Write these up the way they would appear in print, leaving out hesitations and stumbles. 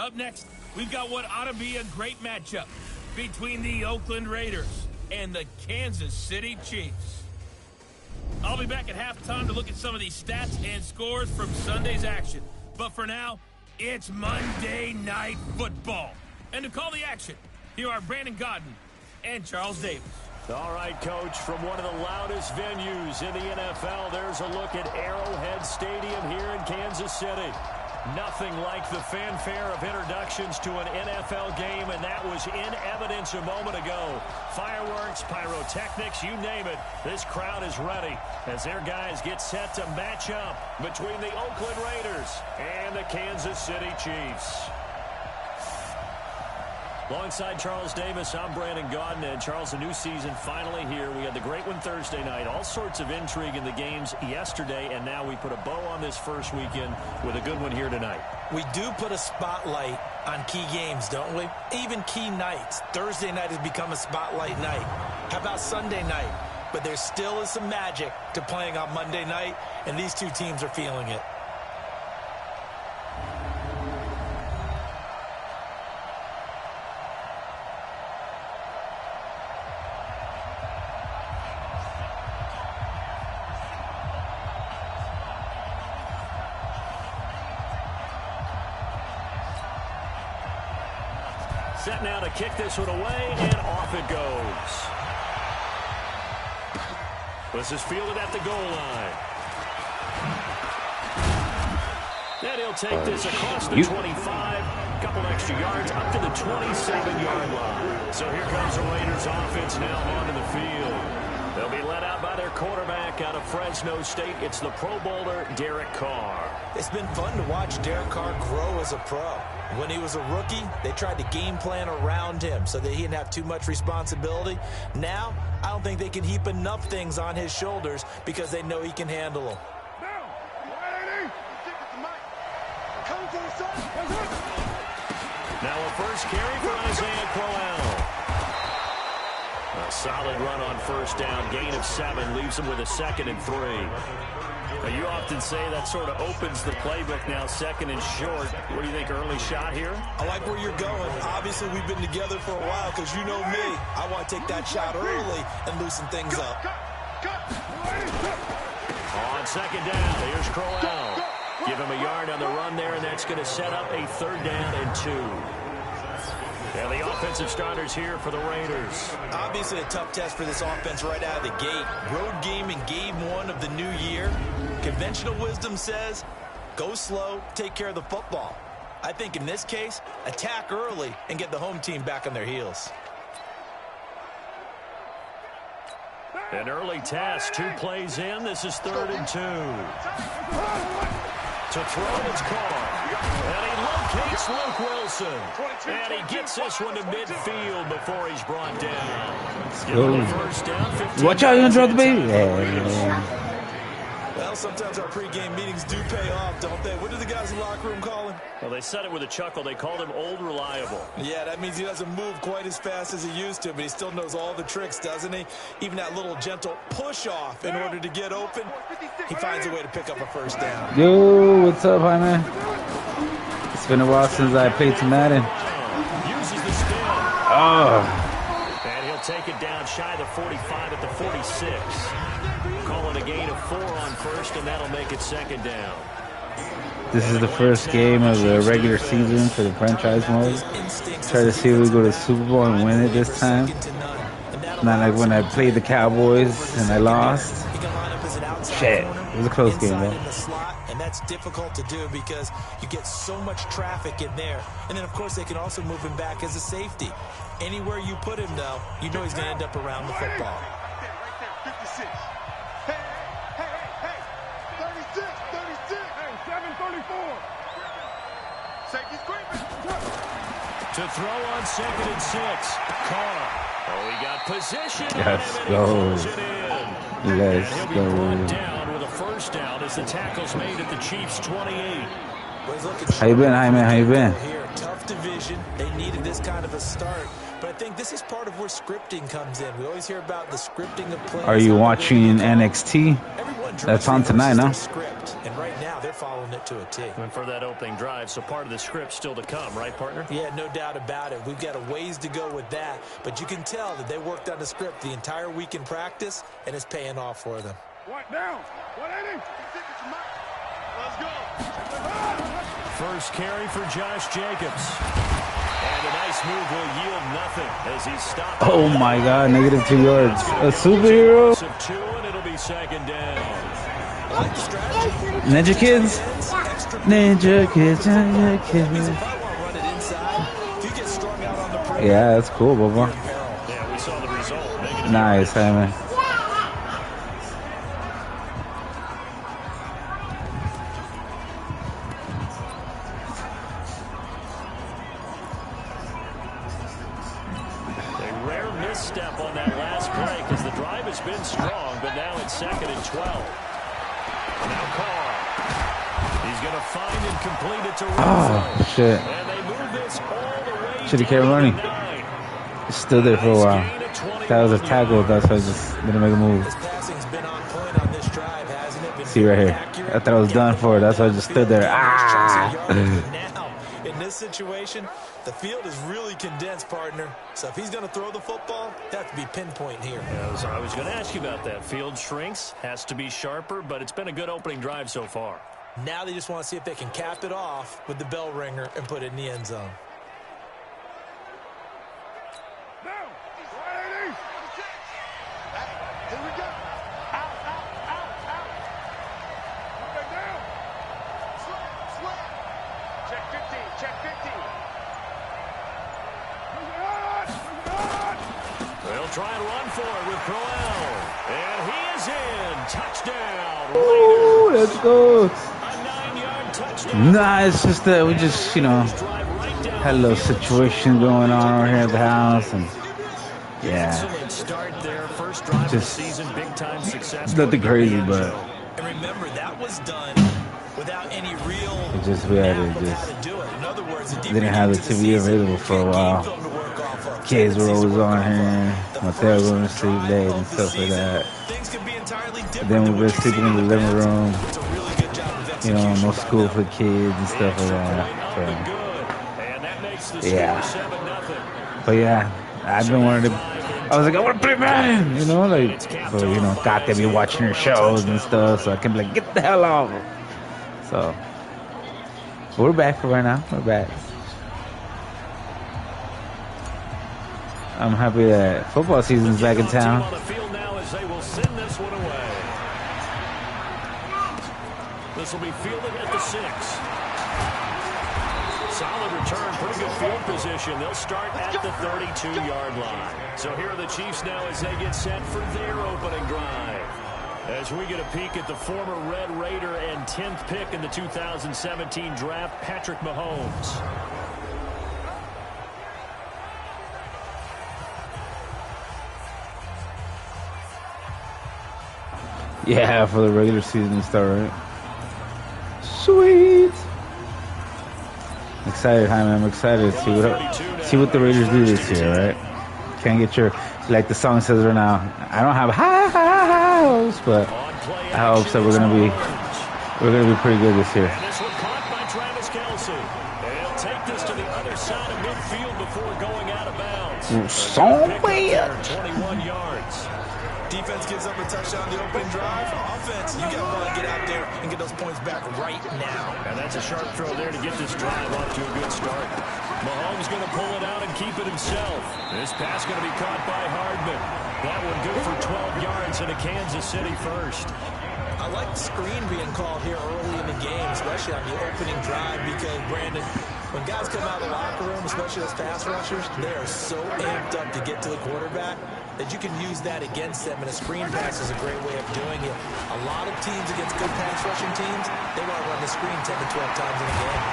Up next, we've got what ought to be a great matchup between the Oakland Raiders and the Kansas City Chiefs. I'll be back at halftime to look at some of these stats and scores from Sunday's action. But for now, it's Monday Night Football. And to call the action, here are Brandon Gaudin and Charles Davis. All right, Coach, from one of the loudest venues in the NFL, there's a look at Arrowhead Stadium here in Kansas City. Nothing like the fanfare of introductions to an NFL game, and that was in evidence a moment ago. Fireworks, pyrotechnics, you name it. This crowd is ready as their guys get set to match up between the Oakland Raiders and the Kansas City Chiefs. Alongside Charles Davis, I'm Brandon Gaudin. And Charles, a new season finally here. We had the great one Thursday night. All sorts of intrigue in the games yesterday, and now we put a bow on this first weekend with a good one here tonight. We do put a spotlight on key games, don't we? Even key nights. Thursday night has become a spotlight night. How about Sunday night? But there still is some magic to playing on Monday night, and these two teams are feeling it. Set now to kick this one away, and off it goes. This is fielded at the goal line. And he'll take this across the 25, couple extra yards, up to the 27-yard line. So here comes the Raiders offense now onto the field. They'll be led out by their quarterback out of Fresno State. It's the Pro Bowler, Derek Carr. It's been fun to watch Derek Carr grow as a pro. When he was a rookie, they tried to game plan around him so that he didn't have too much responsibility. Now, I don't think they can heap enough things on his shoulders because they know he can handle them. Now a first carry for Isaiah Crowell. A solid run on first down. Gain of 7 leaves him with a 2nd and 3. Now you often say that sort of opens the playbook now, 2nd and short. What do you think, early shot here? I like where you're going. Obviously, we've been together for a while because you know me. I want to take that shot early and loosen things up. On 2nd down, here's Crowell. Give him a yard on the run there, and that's going to set up a 3rd down and 2. And the offensive starters here for the Raiders. Obviously a tough test for this offense right out of the gate. Road game in game 1 of the new year. Conventional wisdom says, go slow, take care of the football. I think in this case, attack early and get the home team back on their heels. An early test, 2 plays in. This is 3rd and 2. To throw, it's Carr. And he locates Luke Wilson. And he gets this one to midfield before he's brought down. Give him a first down. Watch out, you're going to drop the baby. Yeah. Well, sometimes our pregame meetings do pay off, don't they? What do the guys in the locker room call him? Well, they said it with a chuckle. They called him Old Reliable. Yeah, that means he doesn't move quite as fast as he used to, but he still knows all the tricks, doesn't he? Even that little gentle push-off in order to get open, he finds a way to pick up a first down. Yo, what's up, hi, man? It's been a while since I played some Madden. Uses the spin. Oh. And he'll take it down shy of the 45 at the 46. Calling a gain of 4 on first, and that'll make it 2nd down. This is the first game of the regular season for the franchise mode. Try to see if we go to the Super Bowl and win it this time. Not like when I played the Cowboys and I lost. Shit, it was a close game, though. And that's difficult to do because you get so much traffic in there. And then, of course, they can also move him back as a safety. Anywhere you put him, though, you know he's going to end up around the football. To throw on 2nd and 6. Carr. Oh, he got position. Let's go. Let's He'll be go. brought down with a first down as the tackle's made at the Chiefs' 28. How you been, Jaime? How you been? Here, tough division. They needed this kind of a start. But I think this is part of where scripting comes in. We always hear about the scripting of plays. Are you watching NXT? That's on tonight, no? Script, and right now they're following it to a T. And for that opening drive, so part of the script still to come, right, partner? Yeah, no doubt about it. We've got a ways to go with that, but you can tell that they worked on the script the entire week in practice, and it's paying off for them. What now? 180. Let's go. First carry for Josh Jacobs. And a nice move will yield nothing as he stopped. Oh my God, negative 2 yards. A superhero? Two, and it'll be second down. Ninja Kids? Ninja Kids, Ninja Kids. Yeah, that's cool, Bubba. Yeah, we saw the result. Nice, Simon. Step on that last play because the drive has been strong, but now it's 2nd and 12. Now Carr. He's going to find and complete it to Renfro. Oh, shit. And they move this all the way. Should have kept running. Stood there for a while. That was a tackle. That's why I just didn't make a move. His passing's been on point on this drive, hasn't it? See right here. I thought I was done for. That's why I just stood there. Ah! Now, in this situation, the field is really condensed, partner. So if he's going to throw the football, that has to be pinpoint here. As I was going to ask you about that. Field shrinks, has to be sharper, but it's been a good opening drive so far. Now they just want to see if they can cap it off with the bell ringer and put it in the end zone. Now, 180. Here we go. Out. Put it down. Slip. Check 15. Check 15. They'll try and run for it with Crowell. And he is in. Touchdown. Ooh, let's go. A 9-yard touchdown. Nah, it's just that we just, had a little situation going on over here at the house. And, yeah. Start there. First drive just of the season. Big time success. nothing crazy, but And remember, that was done without any real it just, we had to just, in other words, didn't have the TV available for a while. Kids were always on here. Mateo going to sleep late and stuff like that. Then we've been sleeping in the living room. No school for kids and stuff like that. So, yeah. But yeah, I've been wanting to. I was like, I want to play Madden, but got to be watching your shows and stuff, so I can be like, get the hell off. So, we're back for right now. We're back. I'm happy that football season's back in town. This will be fielded at the 6. Solid return, pretty good field position. They'll start at the 32-yard line. So here are the Chiefs now as they get set for their opening drive. As we get a peek at the former Red Raider and 10th pick in the 2017 draft, Patrick Mahomes. Yeah, for the regular season to start, right? Sweet. Excited, Jaime. I'm excited to see what the Raiders do this year, right? Can't get your, like the song says right now, I don't have high hopes, but I hope that we're gonna be pretty good this year. This one caught by Travis Kelce. And he'll take this to the other side of midfield before going out of bounds. 21 yards. Defense gives up a touchdown the opening drive. Offense, you got to want to get out there and get those points back right now. And that's a sharp throw there to get this drive off to a good start. Mahomes going to pull it out and keep it himself. This pass going to be caught by Hardman. That one good for 12 yards in a Kansas City first. I like the screen being called here early in the game, especially on the opening drive, because, Brandon, when guys come out of the locker room, especially as pass rushers, they are so amped up to get to the quarterback that you can use that against them, and a screen pass is a great way of doing it. A lot of teams against good pass rushing teams, they want to run the screen 10 to 12 times in a game.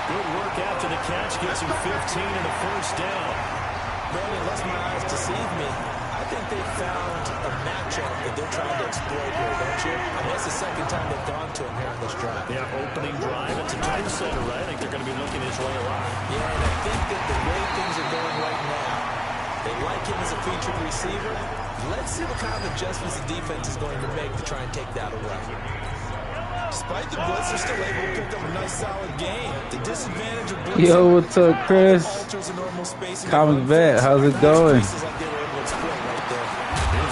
Good work after the catch, gets him 15 and a first down. Brandon, unless my eyes deceive me, I think they found a matchup that they're trying to exploit here, don't you? I mean, it's the second time they've gone to him here in this drive. Yeah, opening drive. It's a tight center, right? I think they're going to be looking his way a lot. Yeah, and I think that the way things are going right now. They like him as a featured receiver. Let's see what kind of adjustments the defense is going to make to try and take that away. Despite the blitz, they're still able to pick up a nice solid game. The disadvantage of blitz. Yo, what's up, Chris? Comic Vet, how's it going? Here's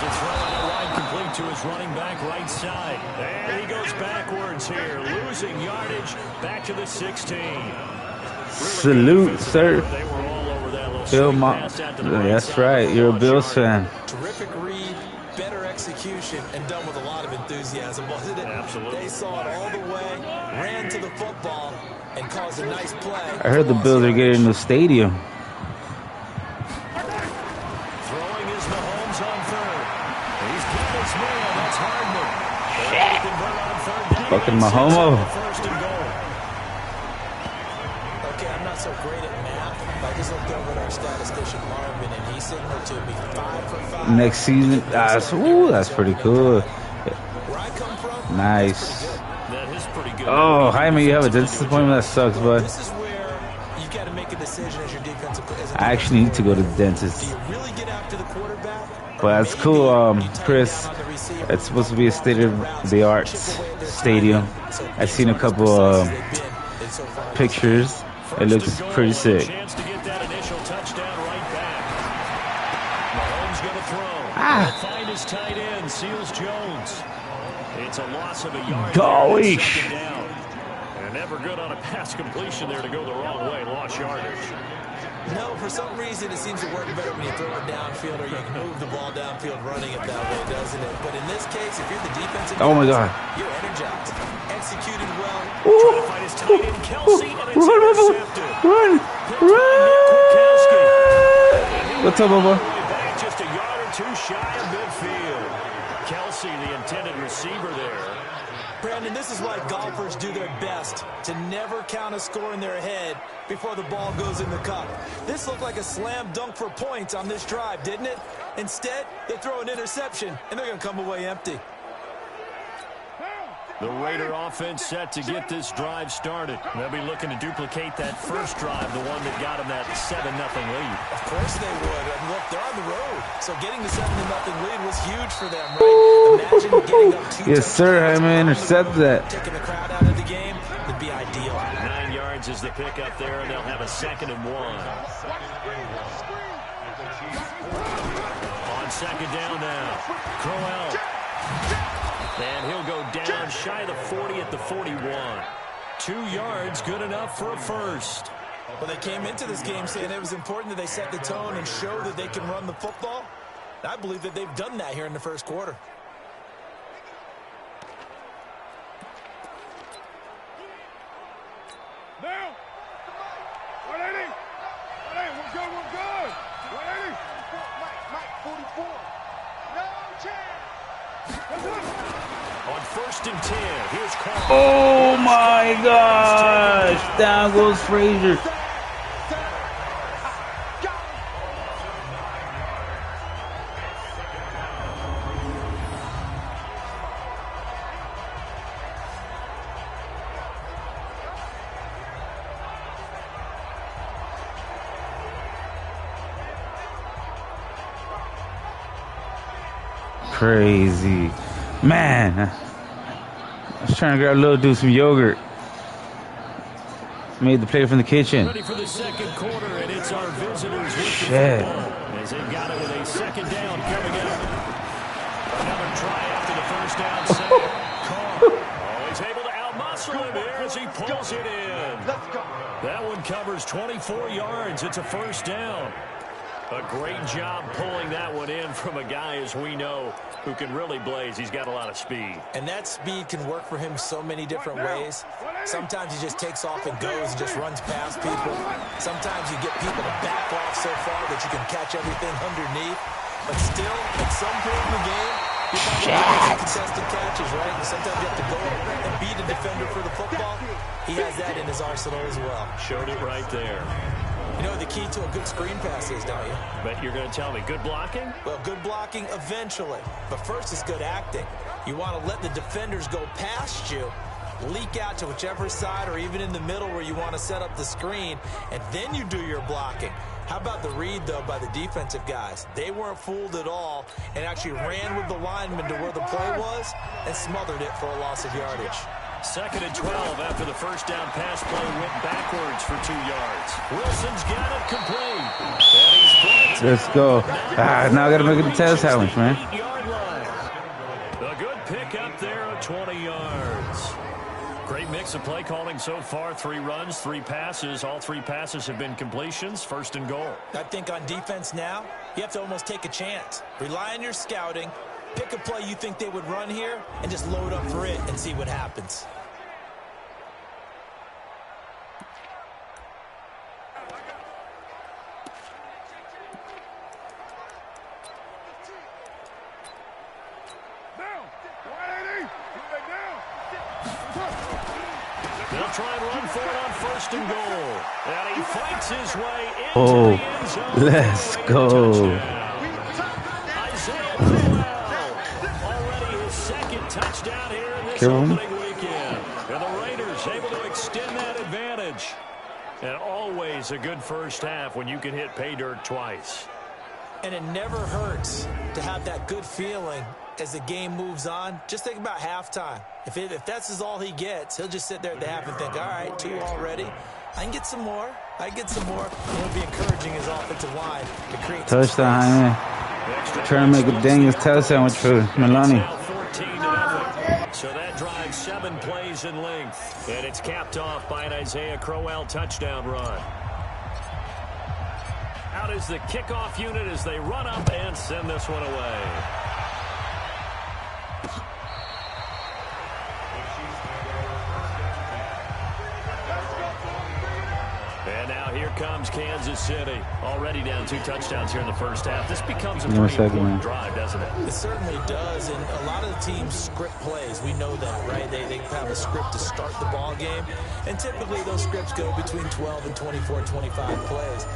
a throw on the line complete to his running back right side. And he goes backwards here, losing yardage back to the 16. Salute, sir. They were all over that little Bill swing Ma pass out to the right That's side. right, you're a Bills fan. Terrific read, better execution, and done with a lot of enthusiasm, wasn't it? Absolutely. They saw it all the way, ran to the football, and caused a nice play. I heard the Bills are getting a new stadium. Throwing is Mahomes on third. He's got his man. That's Hardman. Shit. Fucking Mahomo. First and goal. Okay, I'm not so great at math, but I just looked over at our statistician Marvin, and he signaled to me 5 for 5. Next season, that's pretty cool. Where I come from, Nice. That is pretty good. Oh, Jaime, you have a dentist appointment? That sucks, bud. this is where you got to make a decision as your defensive. As a I actually need to go to the dentist. do you really get after the quarterback? But that's cool, Chris. It's supposed to be a state-of-the-art stadium. I've seen a couple pictures. It looks pretty sick. Chance to get that initial touchdown right back. Mahomes going to throw. Ah. He'll find his tight end, Seals Jones. It's a loss of a yard. Golly. Second down. And never good on a pass completion there to go the wrong way. Lost yardage. No, for some reason it seems to work better when you throw it downfield or you can move the ball downfield running it that way, doesn't it? But in this case, if you're the defensive Oh my guys, God. you're energized, executing well. Trying to find his tight end, Kelsey, and it's intercepted. Run! What's up, Bubba? Back just a yard or two shy of midfield. Kelsey, the intended receiver there. Brandon, this is why golfers do their best to never count a score in their head before the ball goes in the cup. This looked like a slam dunk for points on this drive, didn't it? Instead, they throw an interception, and they're going to come away empty. The Raider offense set to get this drive started. They'll be looking to duplicate that first drive, the one that got them that 7-0 lead. Of course they would. And look, they're on the road. So getting the 7-0 lead was huge for them, right? Imagine getting up 2 Yes, sir. I'm going to intercept that. Taking the crowd out of the game would be ideal. 9 yards is the pickup there, and they'll have a 2nd and 1. On 2nd down now, Crowell. And he'll go down shy of the 40 at the 41. 2 yards, good enough for a first. Well, they came into this game saying it was important that they set the tone and show that they can run the football. And I believe that they've done that here in the first quarter. Now. 180. 180. We're good. We're good. 180. Mike, 44. No chance. On 1st and 10, here's Carl. Oh my gosh! Down goes Frazier. Crazy. Man, I was trying to grab a little dude some yogurt. Made the play from the kitchen. Ready for the second quarter, and it's our visitors with Shit. the football. As they've got it with a 2nd down coming up. Another try after the first down sack. Carr. Oh, he's able to outmuscle him here as he pulls it in. Let's go. That one covers 24 yards. It's a 1st down. A great job pulling that one in from a guy, as we know, who can really blaze. He's got a lot of speed. And that speed can work for him so many different ways. Sometimes he just takes off and goes and just runs past people. Sometimes you get people to back off so far that you can catch everything underneath. But still, at some point in the game, you have contested catches, right? Sometimes you have to go and beat a defender for the football. He has that in his arsenal as well. Showed it right there. You know what the key to a good screen pass is, don't you? But you're going to tell me, good blocking? Well, good blocking eventually. But first is good acting. You want to let the defenders go past you, leak out to whichever side or even in the middle where you want to set up the screen, and then you do your blocking. How about the read, though, by the defensive guys? They weren't fooled at all and actually ran with the lineman to where the play was and smothered it for a loss of yardage. 2nd and 12 after the first down pass play went backwards for 2 yards. Wilson's got it complete. And he's Let's go. Now I got to make it a test sandwich, man. 8-yard line. A good pick up there at 20 yards. Great mix of play calling so far. 3 runs, 3 passes. All 3 passes have been completions. 1st and goal. I think on defense now, you have to almost take a chance. Rely on your scouting. Pick a play you think they would run here and just load up for it and see what happens. They'll try and run for it on 1st and goal. And he fights his way into the end zone. Let's go. Isaiah Crowell, already his 2nd touchdown here in this opening weekend. And the Raiders able to extend that advantage. And always a good first half when you can hit pay dirt twice. And it never hurts to have that good feeling as the game moves on. Just think about halftime. If that's all he gets, he'll just sit there at the half and think, all right, 2 already. I can get some more. I can get some more. And he'll be encouraging his offensive line to create touchdown, man. Trying to make a dang tail sandwich for Milani. So that drives 7 plays in length. And it's capped off by an Isaiah Crowell touchdown run. Out is the kickoff unit as they run up and send this one away. And now here comes Kansas City. Already down 2 touchdowns here in the first half. This becomes a pretty important drive, doesn't it? It certainly does. And a lot of the teams script plays. We know that, right? They have a script to start the ball game. And typically those scripts go between 12 and 24, 25 plays.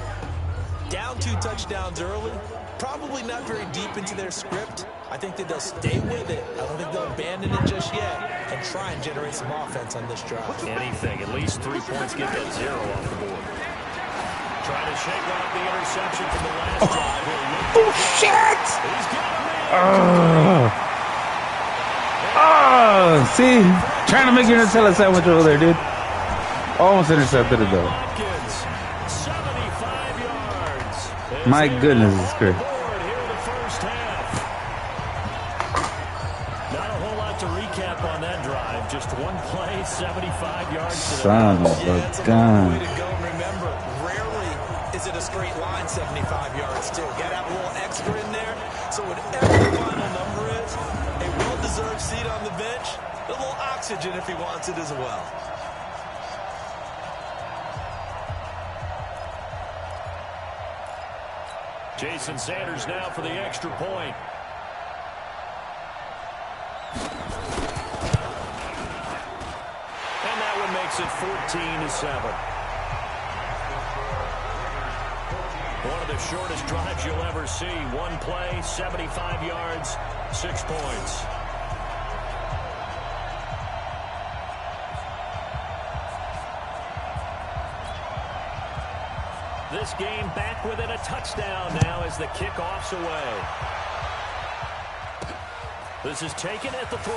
Down 2 touchdowns early. Probably not very deep into their script. I think that they'll stay with it. I don't think they'll abandon it just yet and try and generate some offense on this drive. Anything. At least 3 points. Get that 0 off the board. Trying to shake off the interception from the last drive. Oh, shit! He's got it. See? Trying to make your Nutella sandwich over there, dude. Almost intercepted it, though. 75 yards. My goodness, it's great. To recap on that drive, just 1 play, 75 yards. Son of a gun. Way to go. Remember, rarely is it a straight line 75 yards, too. Got to have a little extra in there. So whatever the final number is, a well-deserved seat on the bench, a little oxygen if he wants it as well. Jason Sanders now for the extra point. Makes it 14-7. One of the shortest drives you'll ever see. 1 play, 75 yards, 6 points. This game back within a touchdown now as the kickoff's away. This is taken at the 3.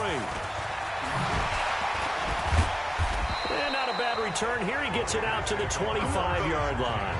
And not a bad return here. He gets it out to the 25-yard line.